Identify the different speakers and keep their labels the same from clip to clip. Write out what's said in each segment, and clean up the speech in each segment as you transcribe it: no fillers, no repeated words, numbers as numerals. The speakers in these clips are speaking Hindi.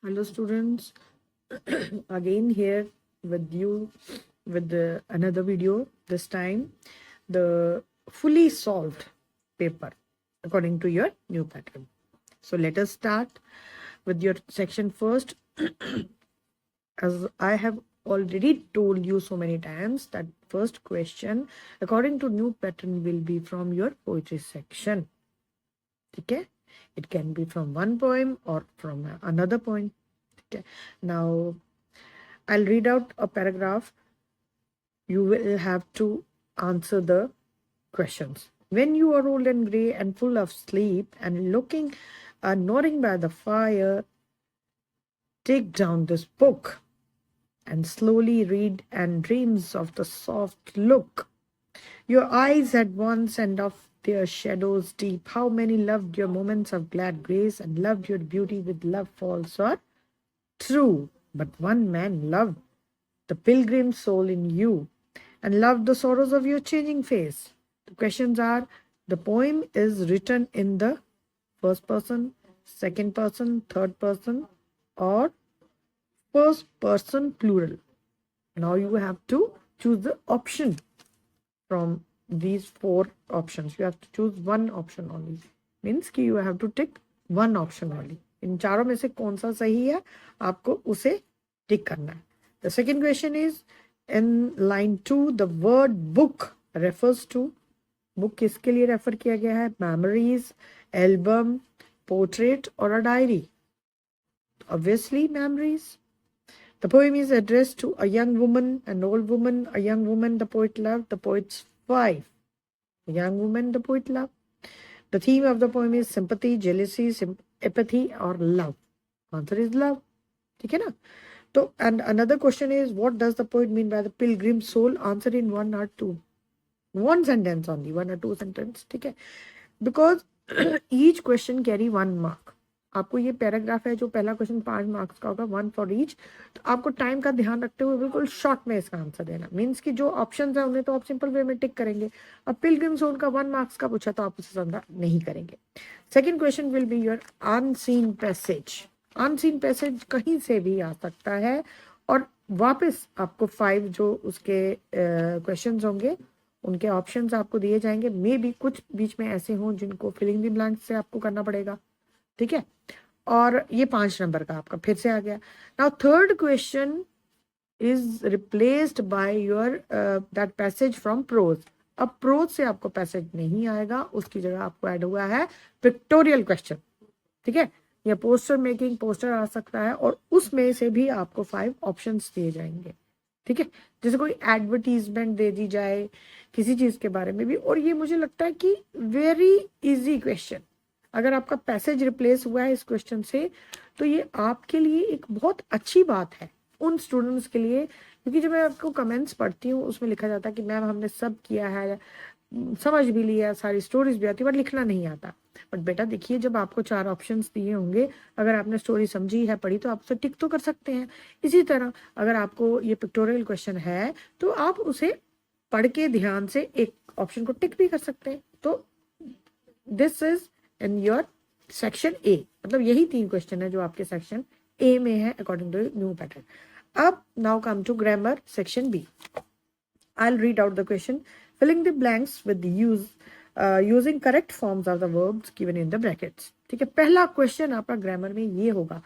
Speaker 1: Hello, students. Again, here with you with another video. This time, the fully solved paper according to your new pattern. So, let us start with your section first. As I have already told you so many times, that first question according to new pattern will be from your poetry section. Okay, it can be from one poem or from another poem. Okay, now I'll read out a paragraph. You will have to answer the questions. When you are old and grey and full of sleep and looking, nodding by the fire, take down this book and slowly read and dreams of the soft look. Your eyes at once and of their shadows deep. How many loved your moments of glad grace and loved your beauty with love false or true? But one man loved the pilgrim soul in you and loved the sorrows of your changing face. The questions are, the poem is written in the first person, second person, third person, or first person plural. Now you have to choose the option from these four options. You have to choose one option only. Means कि you have to tick one option only. इन चारों में से कौन सा सही है आपको उसे टिक करना है. The second question is, in line 2, the word book refers to, book किसके लिए रेफर किया गया है? Memories, album, portrait और a diary? Obviously memories. The poem is addressed to a young woman, an old woman, a young woman the poet loved, the poet's wife. A young woman the poet loved. The theme of the poem is sympathy, jealousy, apathy or love. Answer is love. ठीक है ना? So, and another question is, what does the poet mean by the pilgrim soul? Answer in one or two. One sentence only, one or two sentence. ठीक है? Because each question carry one mark. आपको ये पैराग्राफ है जो पहला क्वेश्चन 5 मार्क्स का होगा, 1 फॉर ईच. तो आपको टाइम का ध्यान रखते हुए बिल्कुल शॉर्ट में इसका आंसर देना. मीन्स कि जो ऑप्शंस है उन्हें तो आप सिंपल वे में टिक करेंगे. अब पिलग्रिम सोल का 1 मार्क्स का पूछा तो आप उसे ज्यादा नहीं करेंगे. Second question will be your unseen passage. Unseen passage कहीं से भी आ सकता है और वापस आपको 5 जो उसके क्वेश्चंस होंगे उनके ऑप्शंस आपको दिए जाएंगे. मे बी कुछ बीच में ऐसे हों जिनको फिलिंग द ब्लैंक्स से आपको करना पड़ेगा. ठीक है, और ये 5 नंबर का आपका फिर से आ गया. Now third question is replaced by your that passage from prose. अब प्रोज से आपको पैसेज नहीं आएगा, उसकी जगह आपको ऐड हुआ है पिक्टोरियल क्वेश्चन. ठीक है, या पोस्टर मेकिंग, पोस्टर आ सकता है और उसमें से भी आपको 5 ऑप्शंस दिए जाएंगे. ठीक है, जैसे कोई एडवर्टीजमेंट दे दी जाए किसी चीज के बारे में भी. और ये मुझे लगता है कि वेरी इजी क्वेश्चन. अगर आपका पैसेज रिप्लेस हुआ है इस क्वेश्चन से तो ये आपके लिए एक बहुत अच्छी बात है उन स्टूडेंट्स के लिए, क्योंकि जब मैं आपको कमेंट्स पढ़ती हूँ उसमें लिखा जाता है कि मैम हमने सब किया है, समझ भी लिया, सारी स्टोरीज भी आती है, बट लिखना नहीं आता. बट बेटा देखिए, जब आपको 4 ऑप्शंस दिए होंगे, अगर आपने स्टोरी समझी है, पढ़ी, तो आप उसे टिक तो कर सकते हैं. इसी तरह अगर आपको ये पिक्टोरियल क्वेश्चन है तो आप उसे पढ़ के ध्यान से एक ऑप्शन को टिक भी कर सकते हैं. तो this is in your section A. मतलब यही 3 क्वेश्चन है जो आपके सेक्शन ए में है अकॉर्डिंग टू न्यू पैटर्न. अब now come to grammar section B. I'll read out the question. Filling the blanks with using correct forms of the verbs given in the brackets. ठीक है, पहला क्वेश्चन आपका ग्रामर में ये होगा.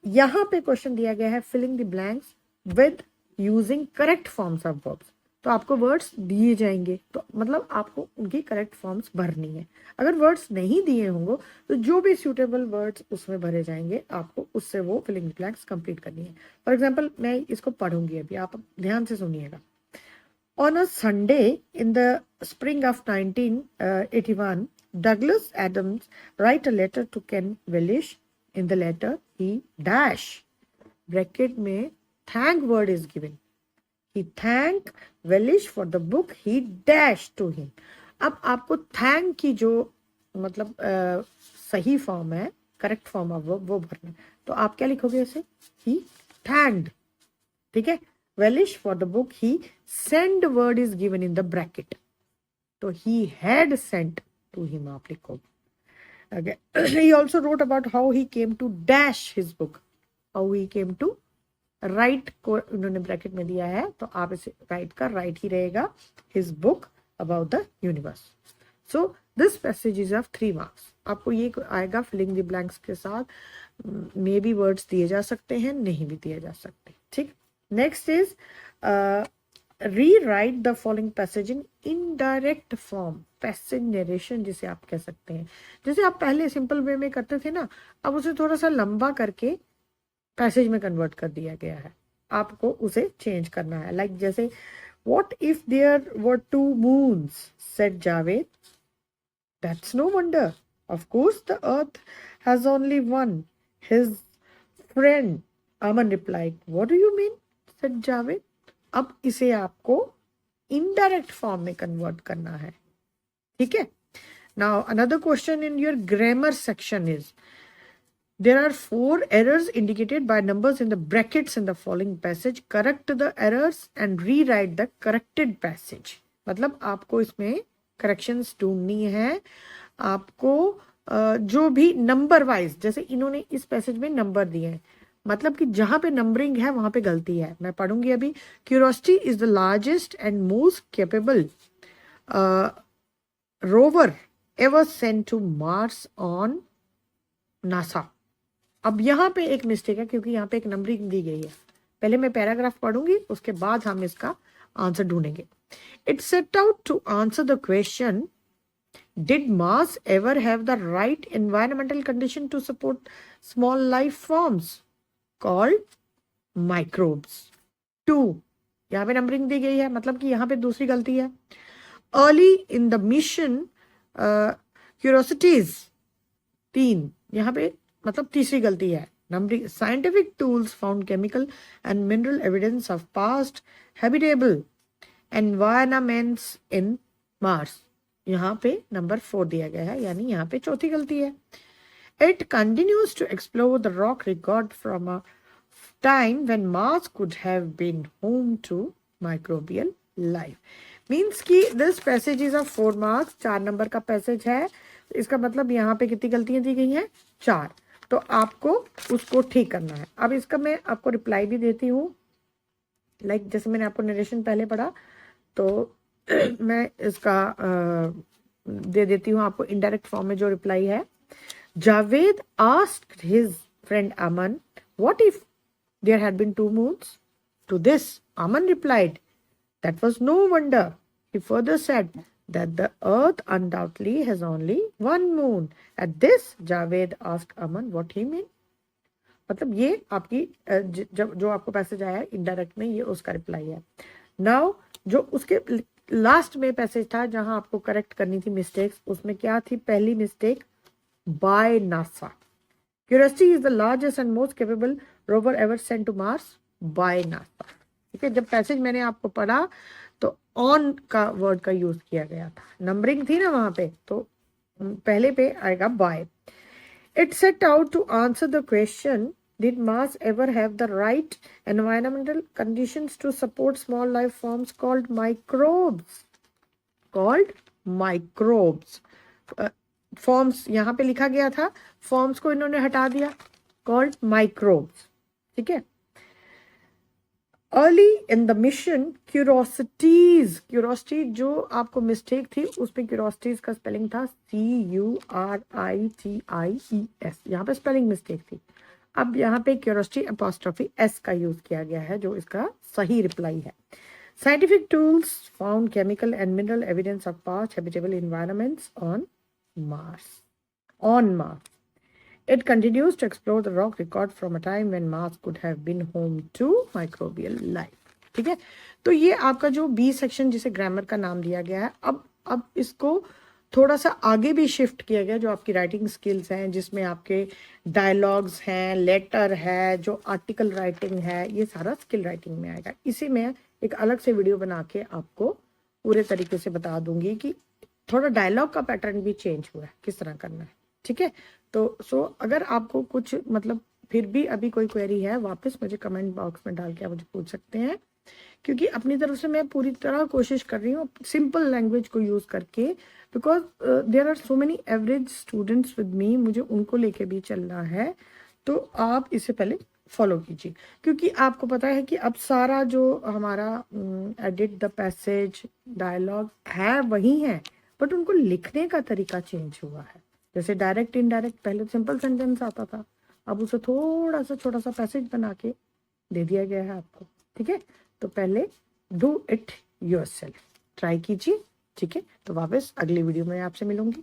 Speaker 1: यहाँ पे क्वेश्चन दिया गया है filling the blanks with using correct forms of verbs. तो आपको वर्ड्स दिए जाएंगे, तो मतलब आपको उनकी करेक्ट फॉर्म्स भरनी है. अगर वर्ड्स नहीं दिए होंगे तो जो भी सूटेबल वर्ड्स उसमें भरे जाएंगे आपको उससे वो फिलिंग द ब्लैंक्स कंप्लीट करनी है. फॉर एग्जाम्पल मैं इसको पढ़ूंगी अभी, आप ध्यान से सुनिएगा. On a Sunday in the spring of 1981, Douglas Adams write a letter to Ken Wellish. In the letter, he dash bracket में thank word is given. He thank Wellish for the book he dash to him. अब आपको thank की जो मतलब सही फॉर्म है, करेक्ट फॉर्म ऑफ वो भरना है. तो आप क्या लिखोगे इसे? He thanked. ठीक है, Wellish for the book he sent word is given in the bracket. So he had sent to him आप लिखो. Okay. He also wrote about how he came to dash his book. How he came to write को उन्होंने ब्रैकेट में दिया है, तो आप इसे राइट का राइट ही रहेगा, his book about the universe. So this passage is of 3 marks. आपको ये आएगा फिलिंग द ब्लैंक्स के साथ, मे बी वर्ड्स दिए जा सकते हैं, नहीं भी दिए जा सकते, ठीक। Next is rewrite the following passage in indirect form, passage narration जिसे आप कह सकते हैं। जैसे आप पहले सिंपल वे में करते थे ना, अब उसे थोड़ा सा लंबा करके पैसेज में कन्वर्ट कर दिया गया है, आपको उसे चेंज करना है। लाइक जैसे what if there were 2 moons said Javed, that's no wonder, of course the earth has only one, his friend Aman replied, what do you mean said Javed. अब इसे आपको इनडायरेक्ट फॉर्म में कन्वर्ट करना है, ठीक है। Now another question in your grammar section is, there are 4 errors indicated by numbers in the brackets in the following passage. Correct the errors and rewrite the corrected passage. मतलब आपको इसमें corrections ढूंढनी है। आपको जो भी नंबर वाइज, जैसे इन्होंने इस पैसेज में नंबर दिए हैं, मतलब कि जहां पे नंबरिंग है वहां पे गलती है। मैं पढ़ूंगी अभी। Curiosity is the largest and most capable rover ever sent to Mars on NASA. अब यहाँ पे एक मिस्टेक है क्योंकि यहाँ पे एक नंबरिंग दी गई है। पहले मैं पैराग्राफ पढ़ूंगी, उसके बाद हम इसका आंसर ढूंढेंगे। It set out to answer the question, did Mars ever have the right environmental condition to support small life forms called microbes. 2, यहाँ पे नंबरिंग दी गई है, मतलब कि यहाँ पे दूसरी गलती है। Early in the mission curiosities, 3, यहाँ पे मतलब तीसरी गलती है। Numbering scientific tools found chemical and mineral evidence of past habitable environments in Mars, यहाँ पे नंबर 4 दिया गया है, यानी यहाँ पे चौथी गलती है। It continues to explore the rock record from a time when Mars could have been home to microbial life. Means कि this passage is of 4 marks, 4 number का पैसेज है। इसका मतलब यहाँ पे कितनी गलतियां दी गई हैं? 4। तो आपको उसको ठीक करना है। अब इसका मैं आपको रिप्लाई भी देती हूँ, लाइक जैसे मैंने आपको नरेशन पहले पढ़ा, तो मैं इसका दे देती हूँ आपको इनडायरेक्ट फॉर्म में जो रिप्लाई है। Javed asked his friend Aman, what if there had been 2 moons? To this Aman replied, that was no wonder. He further said that the earth undoubtedly has only one moon. At this, Javed asked Aman what he meant. मतलब ये आपकी जब जो आपको पैसेज आया है इनडायरेक्ट में, ये उसका रिप्लाई है। नाउ जो उसके लास्ट में पैसेज था जहां आपको करेक्ट करनी थी मिस्टेक्स, उसमें क्या थी? पहली mistake, by NASA. Curiosity is the largest and most capable rover ever sent to Mars by NASA. ठीक है, जब पैसेज मैंने आपको पढ़ा तो ऑन का वर्ड का यूज किया गया था, नंबरिंग थी ना वहां पे, तो पहले पे आएगा by. It set out to answer the question, did Mars ever have the right environmental conditions to support small life forms called microbes. Called microbes. Forms यहाँ पे लिखा गया था, फॉर्म्स को इन्होंने हटा दिया, कॉल्ड माइक्रोब्स। ठीक है। Early in the mission Curiosity's, Curiosity जो आपको मिस्टेक थी उसमें क्यूरोसिटीज का स्पेलिंग था CURITIES, यहाँ पे स्पेलिंग मिस्टेक थी। अब यहाँ पे क्यूरोसिटी अपॉस्ट्रोफी S का यूज किया गया है, जो इसका सही रिप्लाई है। Scientific tools found chemical and mineral evidence of past habitable environments on Mars. It continues to explore the rock record from a time when Mars could have been home to microbial life. ठीक है, तो ये आपका जो बी सेक्शन जिसे ग्रामर का नाम दिया गया है, अब इसको थोड़ा सा आगे भी शिफ्ट किया गया, जो आपकी राइटिंग स्किल्स हैं, जिसमें आपके डायलॉग्स हैं, लेटर है, जो आर्टिकल राइटिंग है, ये सारा स्किल राइटिंग में आएगा। इसी में एक अलग से वीडियो बना के आपको पूरे तरीके से बता दूंगी कि थोड़ा डायलॉग का पैटर्न भी चेंज हुआ है, किस तरह करना है। ठीक है, तो अगर आपको कुछ मतलब फिर भी अभी कोई क्वेरी है, वापस मुझे कमेंट बॉक्स में डाल के आप मुझे पूछ सकते हैं, क्योंकि अपनी तरफ से मैं पूरी तरह कोशिश कर रही हूँ सिंपल लैंग्वेज को यूज करके, because there are so many average students with me, मुझे उनको लेके भी चलना है। तो आप इससे पहले फॉलो कीजिए, क्योंकि आपको पता है कि अब सारा जो हमारा एडिट द पैसेज डायलॉग है वही है, बट उनको लिखने का तरीका चेंज हुआ है। जैसे डायरेक्ट इनडायरेक्ट पहले सिंपल सेंटेंस आता था, अब उसे थोड़ा सा छोटा सा पैसेज बना के दे दिया गया है आपको। ठीक है, तो पहले डू इट योरसेल्फ, ट्राई कीजिए। ठीक है, तो वापस अगली वीडियो में आपसे मिलूंगी।